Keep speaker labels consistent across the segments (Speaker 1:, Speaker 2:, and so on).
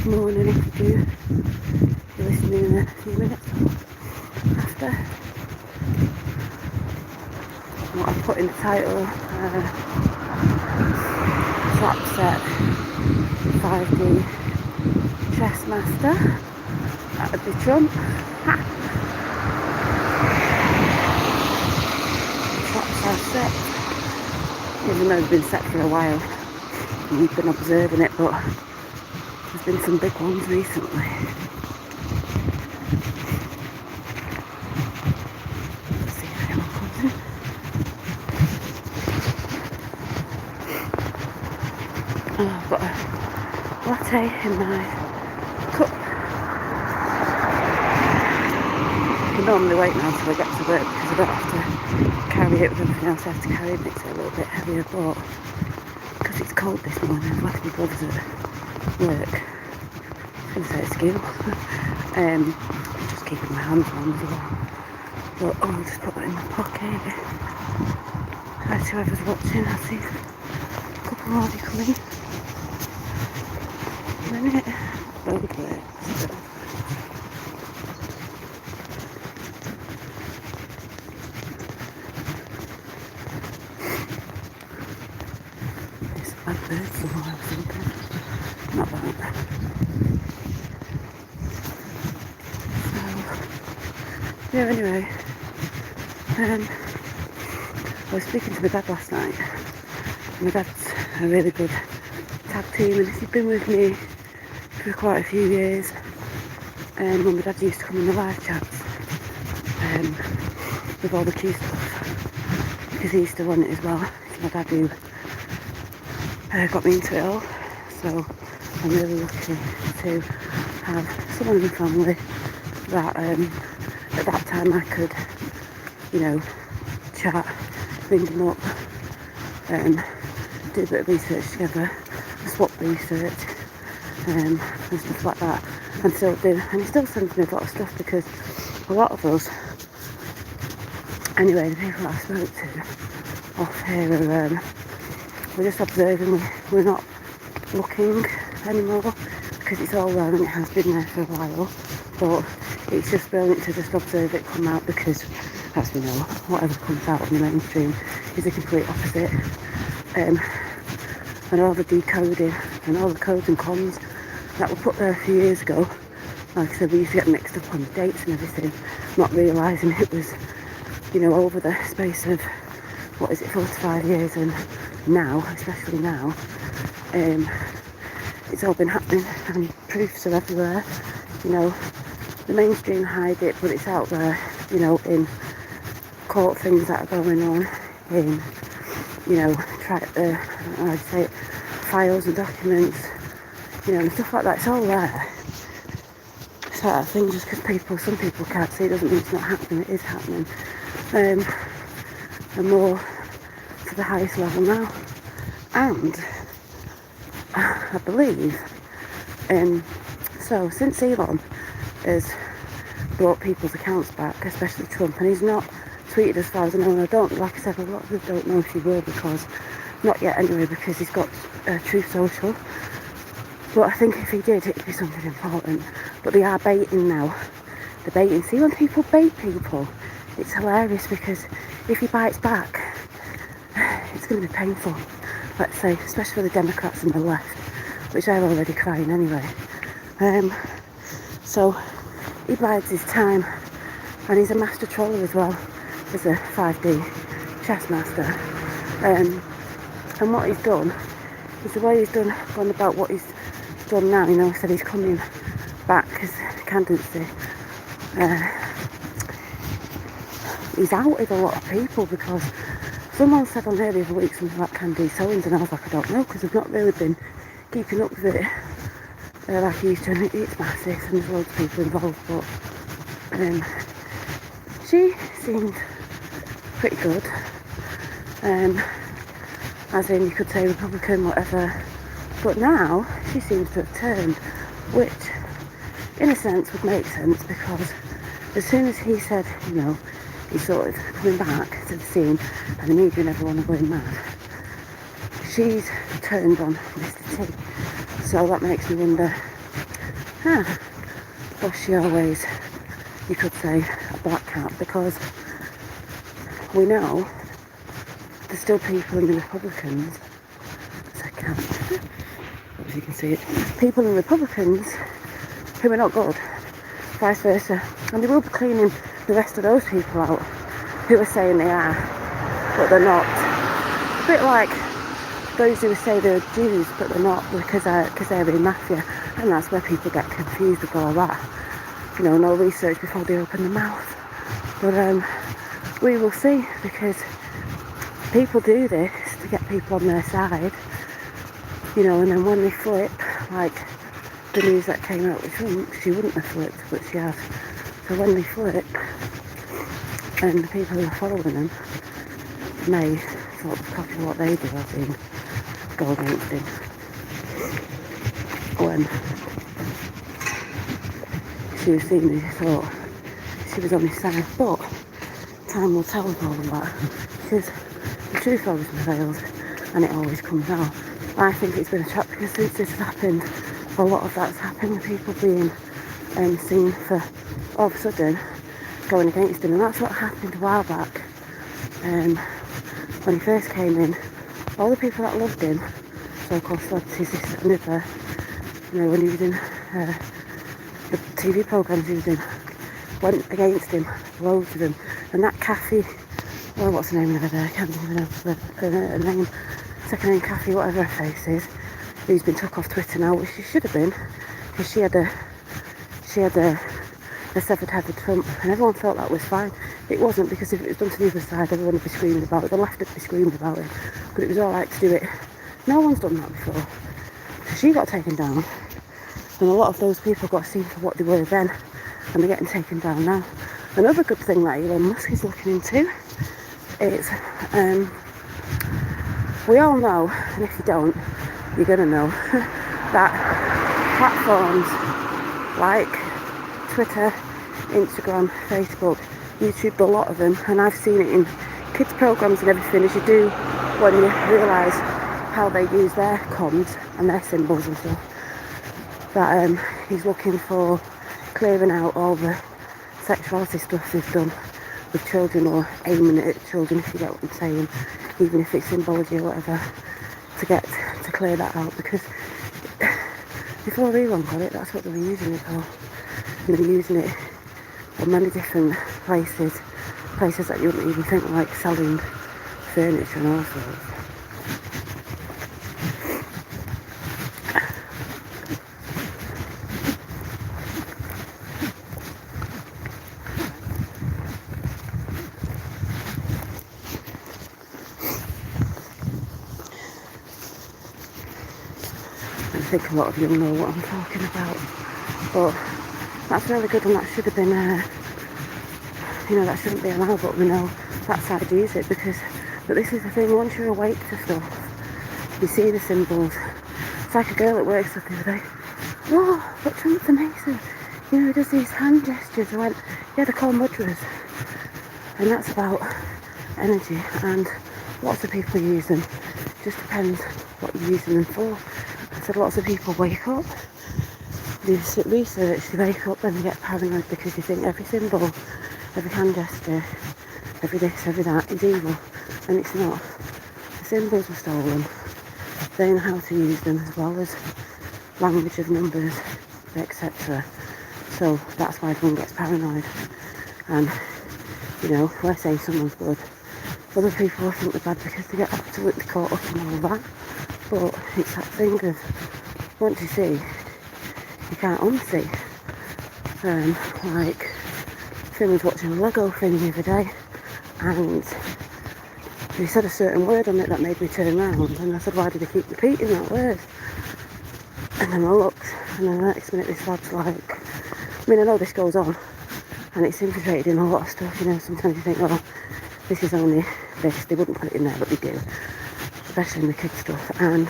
Speaker 1: morning if you do. You're listening in a few minutes after. What I put in the title, trap set 5D chess master. That would be Trump. Ha! Traps are set. Even though they've been set for a while. And we've been observing it, but there's been some big ones recently. Let's see if anyone comes in. Oh, I've got a latte in my cup. I normally wait now until I get to work because I don't have to carry it with everything else I have to carry. It makes it a little bit heavier, but because it's cold this morning, I've left my gloves at work. I was going to say at school. Just keeping my hands warm as well. But I'll just put that in my pocket. Hi to whoever's watching. I'll see a couple more of you coming. A minute. Road works. There's a bad bird somewhere or something. Not that. So, yeah, anyway. I was speaking to my dad last night. My dad's a really good tag team and he's been with me for quite a few years. And when my dad used to come in the live chats with all the Q stuff, because he used to run it as well. It's my dad who got me into it all. So I'm really lucky to have someone in the family that at that time I could, chat, ring them up, do a bit of research together, swap research, and stuff like that, and still do. And he still sends me a lot of stuff because a lot of us, anyway, the people that I spoke to off here are, we're just observing, we're not looking anymore because it's all there and it has been there for a while, but it's just brilliant to just observe it come out because, as we know, whatever comes out in the mainstream is the complete opposite. And all the decoding and all the codes and cons that were put there a few years ago, like I said, we used to get mixed up on the dates and everything, not realising it was, over the space of, 4 to 5 years, and now, especially now, it's all been happening and proofs are everywhere. The mainstream hide it, but it's out there, in court things that are going on, in, I'd say files and documents, and stuff like that. It's all there. It's that thing, just because some people can't see it doesn't mean it's not happening. It is happening. And more to the highest level now. And I believe, so since Elon has brought people's accounts back, especially Trump, and he's not tweeted as far as I know, and I don't, like I said, a lot of people don't know if he will, because, not yet anyway, because he's got Truth Social, but I think if he did, it'd be something important. But they are baiting now. They're baiting. See, when people bait people, it's hilarious, because if he bites back, it's going to be painful, let's say, especially for the Democrats and the left, which they're already crying anyway. So he bides his time, and he's a master troller as well, as a 5D chess master. And what he's done is the way he's gone about what he's done now. He said he's coming back as candidacy. He's outed a lot of people, because someone said on here the other week something like Candice Owens, and I was like, I don't know, because I've not really been keeping up with it like he used to. It's massive and there's loads of people involved, but she seemed pretty good, as in you could say Republican, whatever, but now she seems to have turned, which in a sense would make sense, because as soon as he said, he's sort of coming back to the scene and the media and everyone are going mad, she's turned on Mr. T. So that makes me wonder was she always, you could say, a black cat? Because we know there's still people in the Republicans, as I can't, as you can see it, people in Republicans who are not good, vice versa, and they will be cleaning the rest of those people out who are saying they are, but they're not. A bit like those who say they're Jews, but they're not because they're in mafia, and that's where people get confused with all that. You know, no research before they open their mouth. But we will see, because people do this to get people on their side, you know, and then when they flip, like the news that came out with Trump, she wouldn't have flipped, but she has. So when they flip, and the people who are following them may sort of copy what they do, as in go against him when she was seeing me, thought she was on his side. But time will tell with all of that, because the truth always prevails and it always comes out. I think it's been a trap, because since this has happened, a lot of that's happened with people being seen for all of a sudden going against him, and that's what happened a while back when he first came in. All the people that loved him, so-called celebrities, this and other, you know, when he was in the TV programmes he was in, went against him, loads of them. And that Kathy, well, what's the name of her? I can't even know her name, second name Kathy, whatever her face is, who's been took off Twitter now, which she should have been, because she had a severed head with Trump, and everyone thought that was fine. It wasn't, because if it was done to the other side, everyone would be screaming about it. The left would be screaming about it, but it was alright to do it. No one's done that before. She got taken down, and a lot of those people got seen for what they were then, and they're getting taken down now. Another good thing that Elon Musk is looking into is, we all know, and if you don't, you're going to know, that platforms like Twitter, Instagram, Facebook, YouTube, a lot of them, and I've seen it in kids' programmes and everything, as you do when you realise how they use their comms and their symbols and stuff, that he's looking for clearing out all the sexuality stuff they've done with children, or aiming it at children, if you get what I'm saying, even if it's symbology or whatever, to clear that out, because before Elon got it, that's what they were using it for. They were using it on many different places that you wouldn't even think, like selling furniture and all sorts. I think a lot of you know what I'm talking about, but that's really good, and that should have been, that shouldn't be allowed, but we know that's how to use it, but this is the thing, once you're awake to stuff, you see the symbols. It's like a girl at work said the other day, whoa, but Trump's amazing, you know, he does these hand gestures. I went, yeah, they're called mudras, and that's about energy, and lots of people use them, it just depends what you're using them for. I said lots of people wake up, do research, they wake up and they get paranoid because they think every symbol, every hand gesture, every this, every that is evil, and it's not. The symbols were stolen, they know how to use them, as well as language of numbers, etc. So that's why everyone gets paranoid, and you know, we're saying someone's good, other people think they're bad because they get absolutely caught up in all that. But it's that thing of, once you see, you can't unsee. Like, Finn was watching a Lego thing the other day, and he said a certain word on it that made me turn around, and I said, why did he keep repeating that word? And then I looked, and then the next minute this lad's like, I mean, I know this goes on, and it's infiltrated in a lot of stuff, you know, sometimes you think, well, this is only this, they wouldn't put it in there, but they do, especially in the kids stuff. And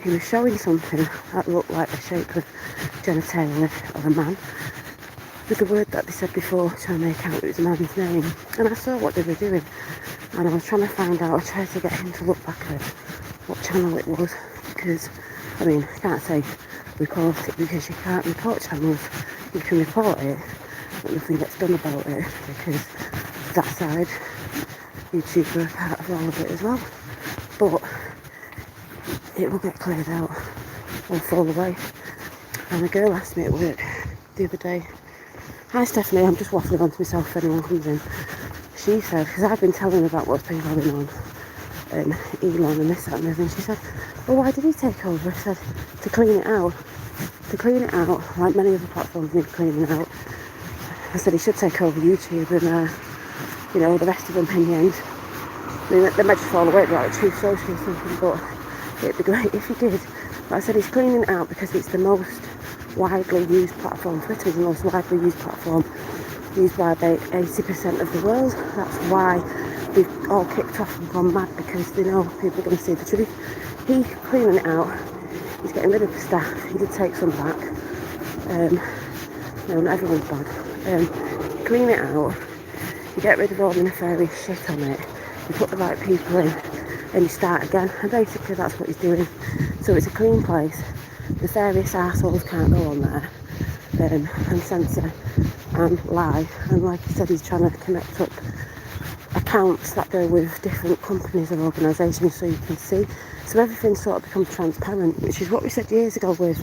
Speaker 1: he was showing something that looked like the shape of genitalia of a man, with the word that they said before, trying to make out it was a man's name. And I saw what they were doing, and I was trying to find out, I tried to get him to look back at what channel it was, because, I mean, I can't say report it, because you can't report channels. You can report it, but nothing gets done about it, because that side, YouTube are a part of all of it as well. But it will get cleared out or fall away. And a girl asked me at work the other day, "Hi Stephanie, I'm just waffling on to myself if anyone comes in." She said, because I've been telling her about what's been going on, Elon and this, that and everything. She said, "Well, why did he take over?" I said, "To clean it out. To clean it out, like many other platforms need cleaning out." I said he should take over YouTube and, the rest of them in the end. I mean, they might just fall away like Truth Social or something, but it'd be great if he did. But I said he's cleaning it out because it's the most widely used platform. Twitter is the most widely used platform, used by about 80% of the world. That's why they've all kicked off and gone mad, because they know people are going to see the truth. He's cleaning it out. He's getting rid of the staff. He did take some back. No, not everyone's bad. Clean it out. You get rid of all the nefarious shit on it. You put the right people in, and you start again. And basically that's what he's doing. So it's a clean place. Nefarious assholes can't go on there and censor and lie. And like I said, he's trying to connect up accounts that go with different companies or organisations so you can see. So everything sort of becomes transparent, which is what we said years ago with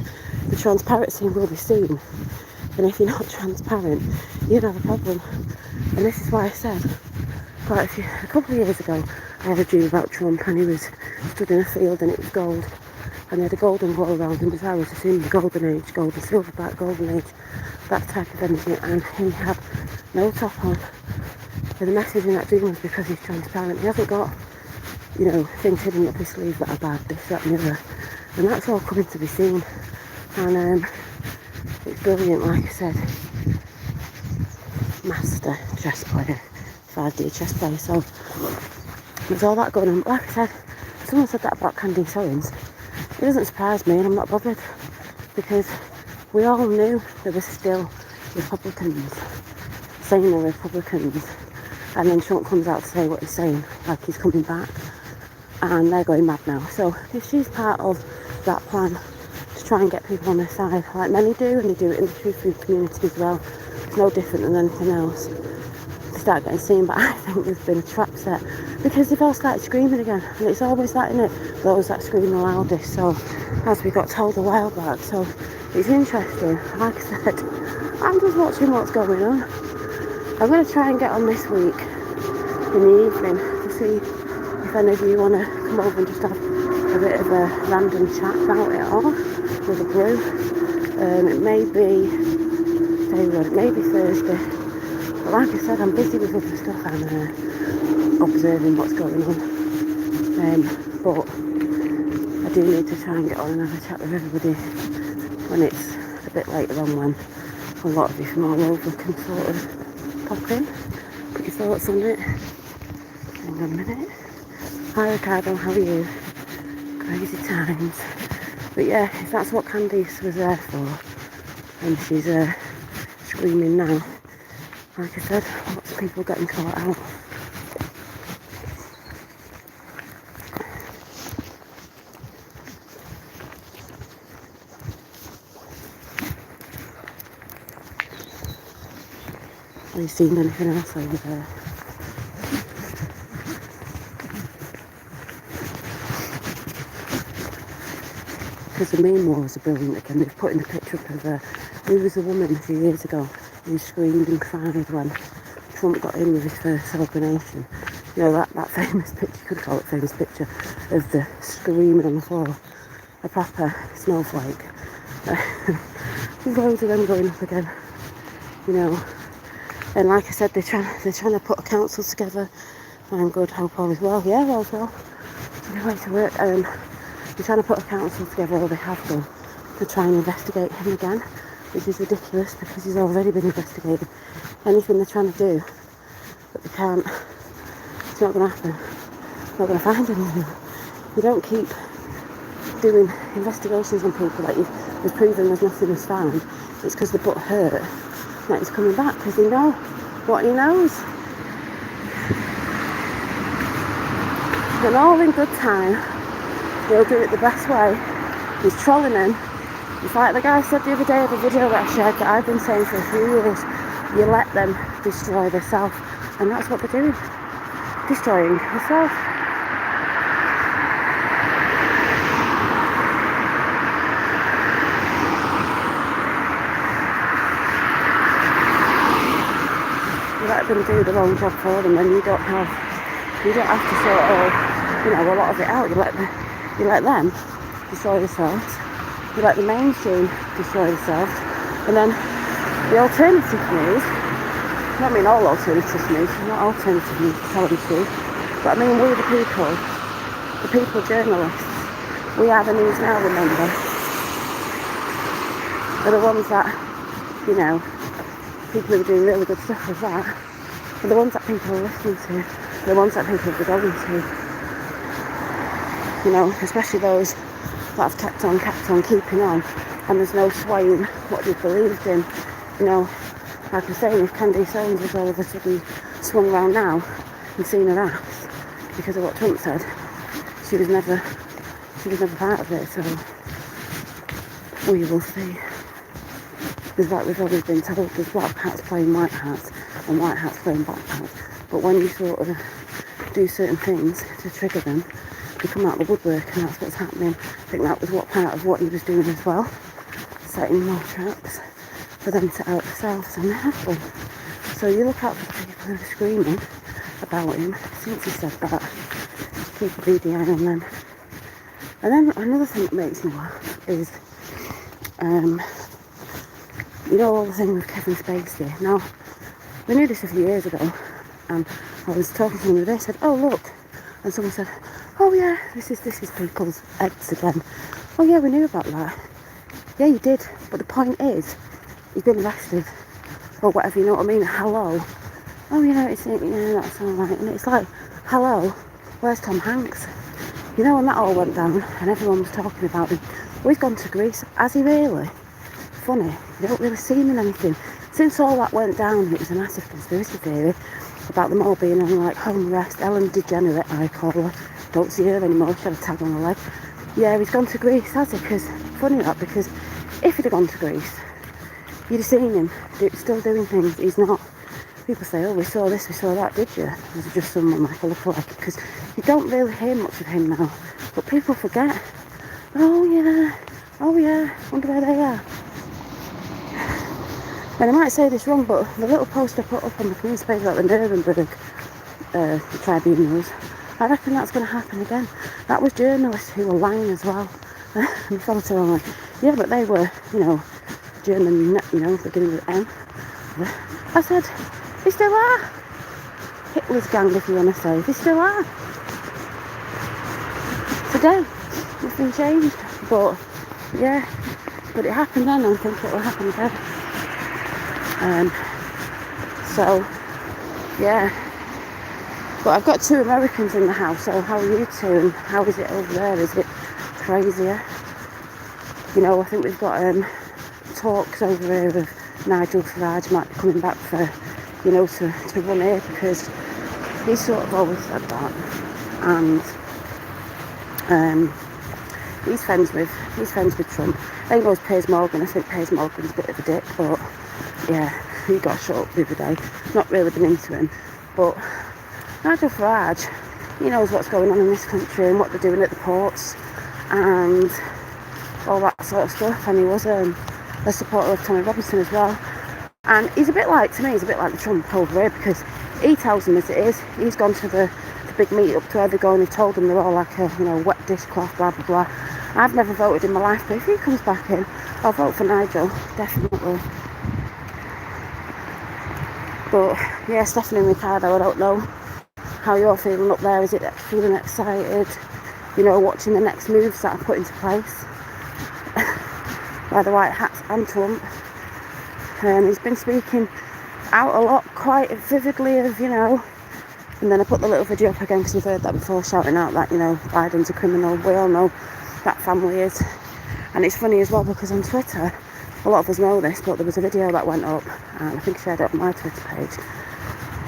Speaker 1: the transparency will be seen. And if you're not transparent, you'd have a problem. And this is why I said a couple of years ago, I had a dream about Trump, and he was stood in a field and it was gold. And he had a golden wall around him, because I was assuming the golden age, golden silverback, golden age, that type of energy, and he had no top on. So the message in that dream was because he's transparent. He hasn't got, things hidden up his sleeve that are bad, this, that and the other. And that's all coming to be seen. And it's brilliant, like I said. Master chess player, 5D chess player. So there's all that going on. Like I said, someone said that about Candice Owens. It doesn't surprise me, and I'm not bothered, because we all knew there were still Republicans saying they're Republicans, and then Trump comes out to say what he's saying, like he's coming back, and they're going mad now. So if she's part of that plan to try and get people on their side, like many do, and they do it in the Truth Food community as well, it's no different than anything else, they start getting seen. But I think there's been a trap set, because they've all started screaming again, and it's always that, isn't it? Those that scream the loudest. So as we got told a while back, so it's interesting. Like I said, I'm just watching what's going on. I'm going to try and get on this week in the evening to see if any of you want to come over and just have a bit of a random chat about it all with a brew. It may be, it may be Thursday. But like I said, I'm busy with other stuff and observing what's going on. But I do need to try and get on and have a chat with everybody when it's a bit later on, when a lot of you from all over can sort of pop in, put your thoughts on it. Hang on a minute. Hi Ricardo, how are you? Crazy times. But yeah, if that's what Candice was there for, and she's screaming now, like I said, lots of people getting caught out. Have you seen anything else over there? Because the meme wars are brilliant again. They've put in the picture up of who was a woman a few years ago who screamed and cried when Trump got in with his first celebration. That famous picture, you could call it famous picture, of the screaming on the floor. A proper snowflake. There's loads of them going up again. And like I said, they're trying to put a council together. And good, hope all is well. Yeah, all's well. It's a good way to work. They're trying to put a council together, or they have done, to try and investigate him again, which is ridiculous because he's already been investigated. Anything they're trying to do, but they can't, it's not going to happen. They're not going to find anything. You don't keep doing investigations on people that you've proven there's nothing was found. It's because the butt hurt that he's coming back, because they know what he knows. And all in good time, he'll do it the best way. He's trolling him. It's like the guy said the other day of a video that I shared that I've been saying for a few years, you let them destroy themselves, and that's what they're doing, destroying themselves. You let them do their own job for them, and you don't have to sort of, a lot of it out. You let them destroy themselves. You let the mainstream destroy themselves, and then the alternative news. I mean all alternative news, not alternative news to tell the truth, but I mean we the people journalists, we are the news now, remember. They're the ones that, people who are doing really good stuff with that, are the ones that people are listening to, the ones that people are going to, especially those that have kept on keeping on, and there's no swaying what they've believed in, like I'm saying, if Candice Owens has all of a sudden swung around now and seen her ass because of what Trump said, she was never part of it, so we will see. Because like we've always been told, there's black hats playing white hats and white hats playing black hats, but when you sort of do certain things to trigger them, they come out of the woodwork, and that's what's happening. I think that was part of what he was doing as well, setting more traps for them to out themselves, and they have them. So you look out for the people who are screaming about him since he said that. Just keep a beady eye on them. And then another thing that makes me laugh is, all the thing with Kevin Spacey. Now, we knew this a few years ago, and I was talking to them today, said, oh look, and someone said, oh yeah, this is people's eggs again. Oh yeah, we knew about that. Yeah, you did, but the point is, he's been arrested, or whatever, you know what I mean? Hello. Oh yeah, that's all right. And it's like, hello, where's Tom Hanks? When that all went down, and everyone was talking about him. Well, he's gone to Greece. Has he really? Funny, you don't really see him in anything. Since all that went down, it was a massive conspiracy theory about them all being on like home arrest. Ellen DeGenerate, I call her. Don't see her anymore, she had a tag on her leg. Yeah, he's gone to Greece, has he? Because, funny that, because if he'd have gone to Greece, you'd have seen him still doing things. He's not. People say, oh, we saw this, we saw that, did you? Was it just someone like a lookalike? Because you don't really hear much of him now. But people forget. Oh yeah, wonder where they are. And I might say this wrong, but the little post I put up on the community page about the Nuremberg tribunals, I reckon that's going to happen again. That was journalists who were lying as well. And fellow said, I'm like, yeah, but they were, German, beginning with M. I said, they still are. Hitler's gang, if you want to say. They still are. Today, nothing changed. But, yeah, but it happened then, and I think it will happen again. So, yeah. But I've got 2 Americans in the house, so how are you two, and how is it over there? Is it crazier? I think we've got talks over here of Nigel Farage might be coming back for, to run here, because he's sort of always said that. And he's friends with Trump. I think it was Piers Morgan. I think Piers Morgan's a bit of a dick, but yeah, he got shut up the other day. Not really been into him, but Nigel Farage, he knows what's going on in this country and what they're doing at the ports and all that sort of stuff. And he was a supporter of Tommy Robinson as well. And he's a bit like the Trump over here, because he tells them as it is. He's gone to the big meet up to Evergreen and told them they're all like a wet dishcloth, blah blah blah. I've never voted in my life, but if he comes back in, I'll vote for Nigel, definitely. But yeah, Stephanie Ricardo, I don't know how you're feeling up there. Is it feeling excited? Watching the next moves that are put into place by the White Hats and Trump. He's been speaking out a lot, quite vividly of, and then I put the little video up again because you've heard that before, shouting out that, Biden's a criminal. We all know that family is. And it's funny as well, because on Twitter, a lot of us know this, but there was a video that went up, and I think I shared it on my Twitter page,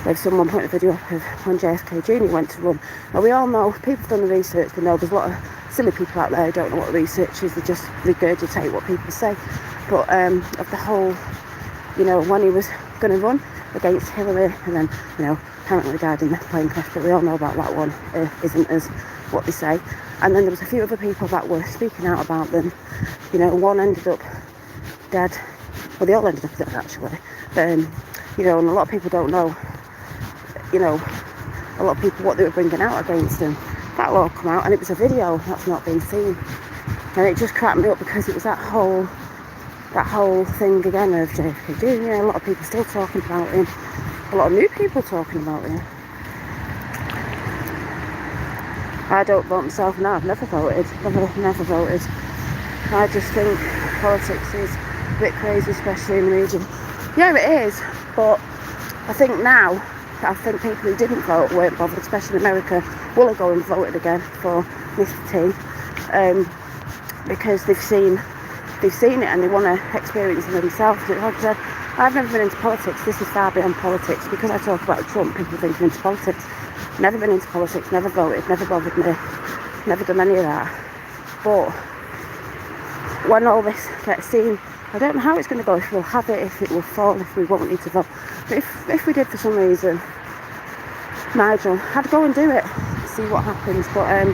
Speaker 1: where someone put a video up of when JFK Jr. went to run. Now we all know, people have done the research, we know there's a lot of silly people out there who don't know what research is, they just regurgitate what people say. But of the whole, you know, when he was going to run against Hillary, and then, you know, apparently died in the plane crash, but we all know about that one, isn't as what they say. And then there was a few other people that were speaking out about them. You know, one ended up dead. Well, they all ended up dead, actually. You know, and a lot of people don't know, you know, a lot of people what they were bringing out against him. That'll all come out, and it was a video that's not been seen. And it just cracked me up because it was that whole thing again of JFK Jr. A lot of people still talking about him. A lot of new people talking about him. I don't vote myself now. I've never voted. Never voted. I just think politics is a bit crazy, especially in the region. Yeah, it is. But I think now, people who didn't vote weren't bothered, especially in America, will have gone and voted again for Mr. T, because they've seen it and they want to experience it themselves. Like I said, I've never been into politics. This is far beyond politics. Because I talk about Trump, people think I'm into politics. Never been into politics, never voted, never bothered me, never done any of that. But when all this gets seen, I don't know how it's going to go, if we'll have it, if it will fall, if we won't need to vote. But if we did for some reason, Nigel, I'd go and do it, see what happens. But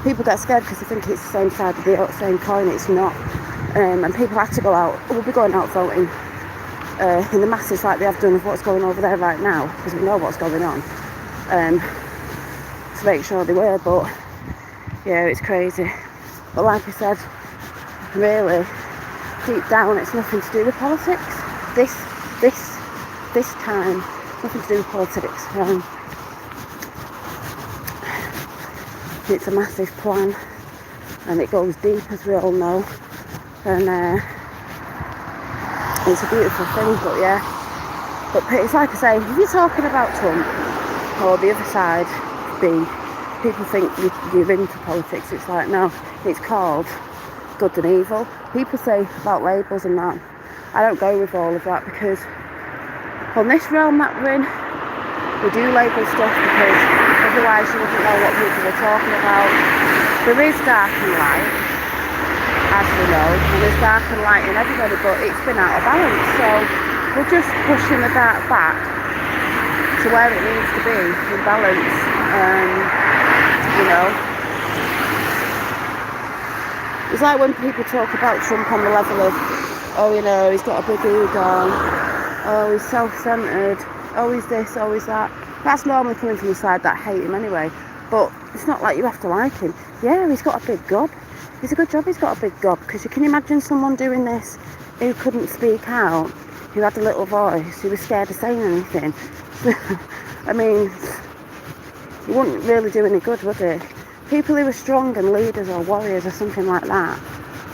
Speaker 1: people get scared because they think it's the same side of the same coin. It's not. And people have to go out. We'll be going out voting in the masses like they have done of what's going over there right now, because we know what's going on, to make sure they were. But yeah, it's crazy. But like I said, really, deep down, it's nothing to do with politics. This time, nothing to do with politics. It's a massive plan, and it goes deep, as we all know. And it's a beautiful thing, but yeah. But it's like I say, if you're talking about Trump or the other side, people think you're into politics. It's like, no, it's called good and evil. People say about labels and that. I don't go with all of that, because on this realm that we're in, we do label stuff because otherwise you wouldn't know what people are talking about. There is dark and light, as we know, and there's dark and light in everybody, but it's been out of balance. So we're just pushing the dark back to where it needs to be, in balance. You know, it's like when people talk about Trump on the level of, oh, you know, he's got a big ego, oh, he's self-centred, oh, he's this, oh, he's that. That's normally coming from the side that hate him anyway. But it's not like you have to like him. Yeah, he's got a big gob. It's a good job he's got a big gob, because you can imagine someone doing this who couldn't speak out, who had a little voice, who was scared of saying anything. I mean, it wouldn't really do any good, would it? People who are strong and leaders or warriors or something like that,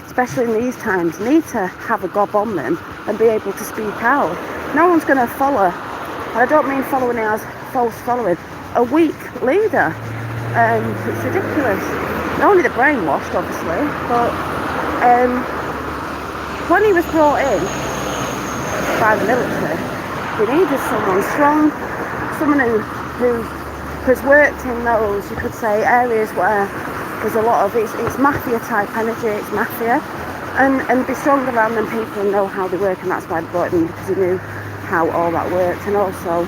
Speaker 1: especially in these times, need to have a gob on them and be able to speak out. No one's going to follow, and I don't mean following as false following, a weak leader. It's ridiculous. Only the brainwashed, obviously, but when he was brought in by the military, they needed someone strong, someone who has worked in those, you could say, areas where there's a lot of, it's mafia type energy, it's mafia, and be strong around them people and know how they work, and that's why they brought him in, because he knew how all that worked. And also,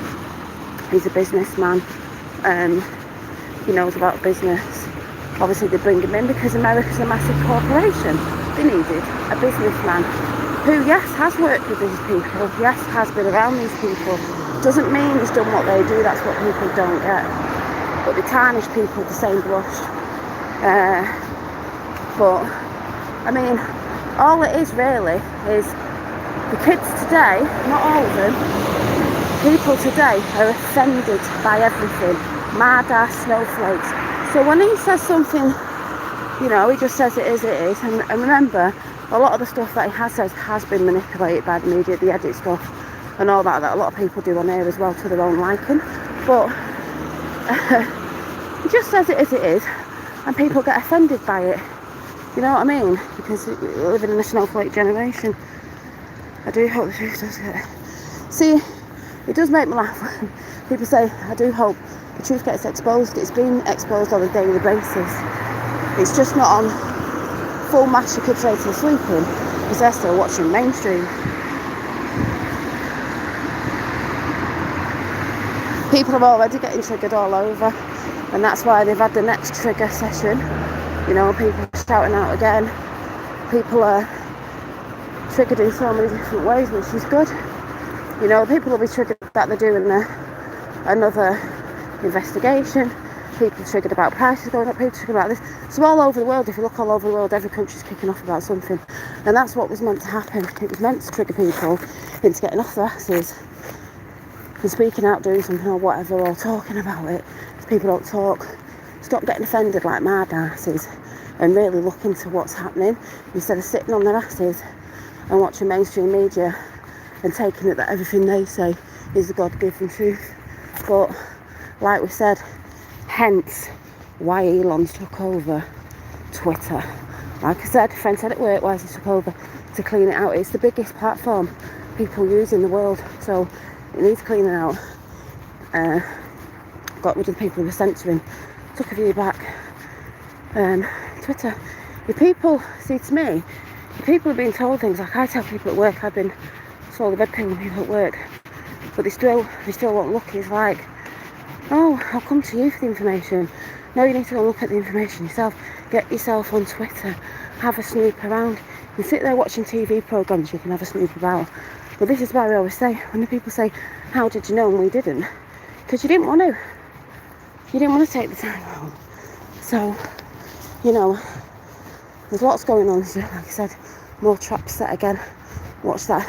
Speaker 1: he's a businessman, he knows about business. Obviously they bring him in because America's a massive corporation. They needed a businessman who, yes, has worked with these people, yes, has been around these people. Doesn't mean he's done what they do. That's what people don't get. But they tarnish people with the same brush. But I mean, all it is really is the kids today, not all of them, people today are offended by everything. Mad ass snowflakes. So when he says something, you know, he just says it is. And remember, a lot of the stuff that he has said has been manipulated by the media, the edit stuff and all that a lot of people do on here as well to their own liking. But he just says it is, and people get offended by it. You know what I mean? Because we're living in a snowflake generation. I do hope the truth does get... See, it does make me laugh when people say, I do hope the truth gets exposed. It's been exposed on a daily basis. It's just not on full mash your kids ready to sleep in, because they're still watching mainstream. People are already getting triggered all over, and that's why they've had the next trigger session. You know, people are shouting out again. People are triggered in so many different ways, which is good. You know, people will be triggered that they're doing another investigation. People triggered about prices going up, people triggered about this. So all over the world, if you look all over the world, every country's kicking off about something. And that's what was meant to happen. It was meant to trigger people into getting off their asses and speaking out, doing something or whatever, or talking about it. If people don't talk, stop getting offended like mad asses and really look into what's happening instead of sitting on their asses and watching mainstream media and taking it that everything they say is the God-given truth. But like we said, hence why Elon's took over Twitter. Like I said, a friend said at work, why has he took over? To clean it out. It's the biggest platform people use in the world, so it needs cleaning out. Got rid of the people who were censoring, took a view back. Twitter, if people, see, to me, if people are being told things, like I tell people at work, I've been slowly red pilling people at work, but they still won't look. It's like, oh, I'll come to you for the information. No, you need to go and look at the information yourself. Get yourself on Twitter, have a snoop around. You sit there watching TV programmes, you can have a snoop about. But this is why we always say, when the people say, how did you know? And we didn't. Because you didn't want to. You didn't want to take the time out. So, you know, there's lots going on. So, like I said, more traps set again. Watch that.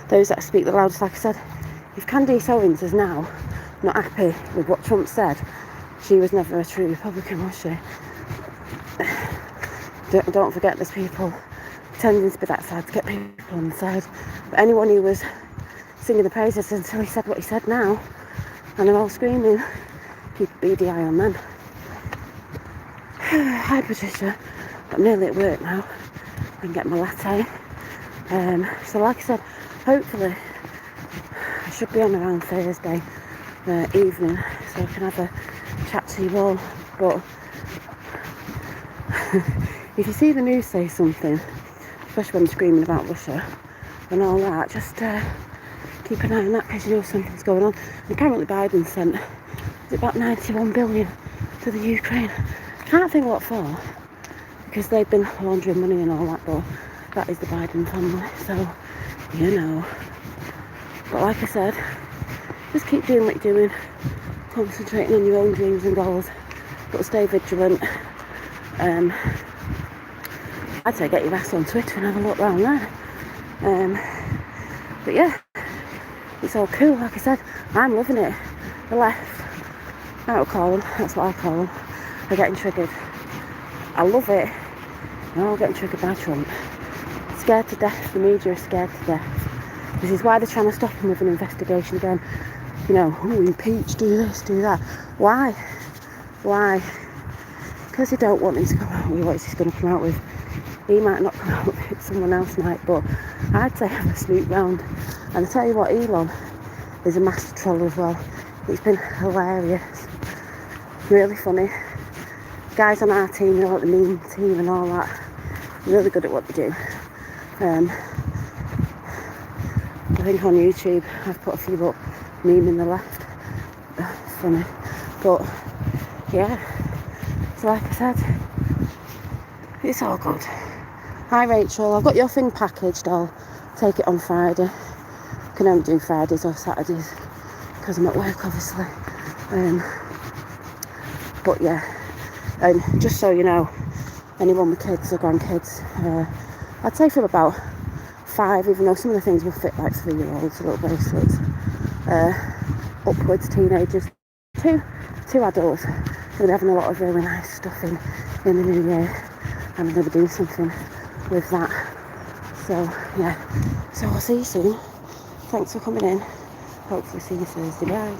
Speaker 1: Those that speak the loudest, like I said, if Candace Owens is now not happy with what Trump said, she was never a true Republican, was she? Don't forget, there's people pretending to be that side to get people on the side. But anyone who was singing the praises until he said what he said now, and they're all screaming, keep a beady eye on them. Hi Patricia, I'm nearly at work now. I can get my latte. So like I said, hopefully I should be on around Thursday evening, so I can have a chat to you all. But if you see the news say something, especially when they're screaming about Russia and all that, just keep an eye on that, because you know something's going on. And apparently Biden sent, is it about 91 billion to the Ukraine? Can't think what for, because they've been laundering money and all that, but that is the Biden family, so you know. But like I said, just keep doing what you're doing, concentrating on your own dreams and goals, but stay vigilant. I'd say get your ass on Twitter and have a look round there. But yeah, it's all cool. Like I said, I'm loving it. The left, I don't call them, that's what I call them, they're getting triggered. I love it. They're all getting triggered by Trump. Scared to death. The media is scared to death. This is why they're trying to stop him with an investigation again. You know, oh, impeach, do this, do that. Why? Why? Because they don't want him to come out with what he's going to come out with. He might not come out with it, someone else might, but I'd say have a snoop round. And I tell you what, Elon is a master troller as well. It's been hilarious. Really funny. Guys on our team, you know, like the meme team and all that, really good at what they do. I think on YouTube I've put a few up, meme in the left. Funny. But yeah, so like I said, it's all good. Hi Rachel, I've got your thing packaged. I'll take it on Friday. Can only do Fridays or Saturdays because I'm at work, obviously. But yeah, and just so you know, anyone with kids or grandkids, I'd say from about 5, even though some of the things will fit like 3-year-olds, little bracelets, upwards, teenagers, two adults. We're having a lot of really nice stuff in the new year, and I'm going to do something with that. So yeah, so I'll see you soon. Thanks for coming in. Hopefully see you Thursday. Bye.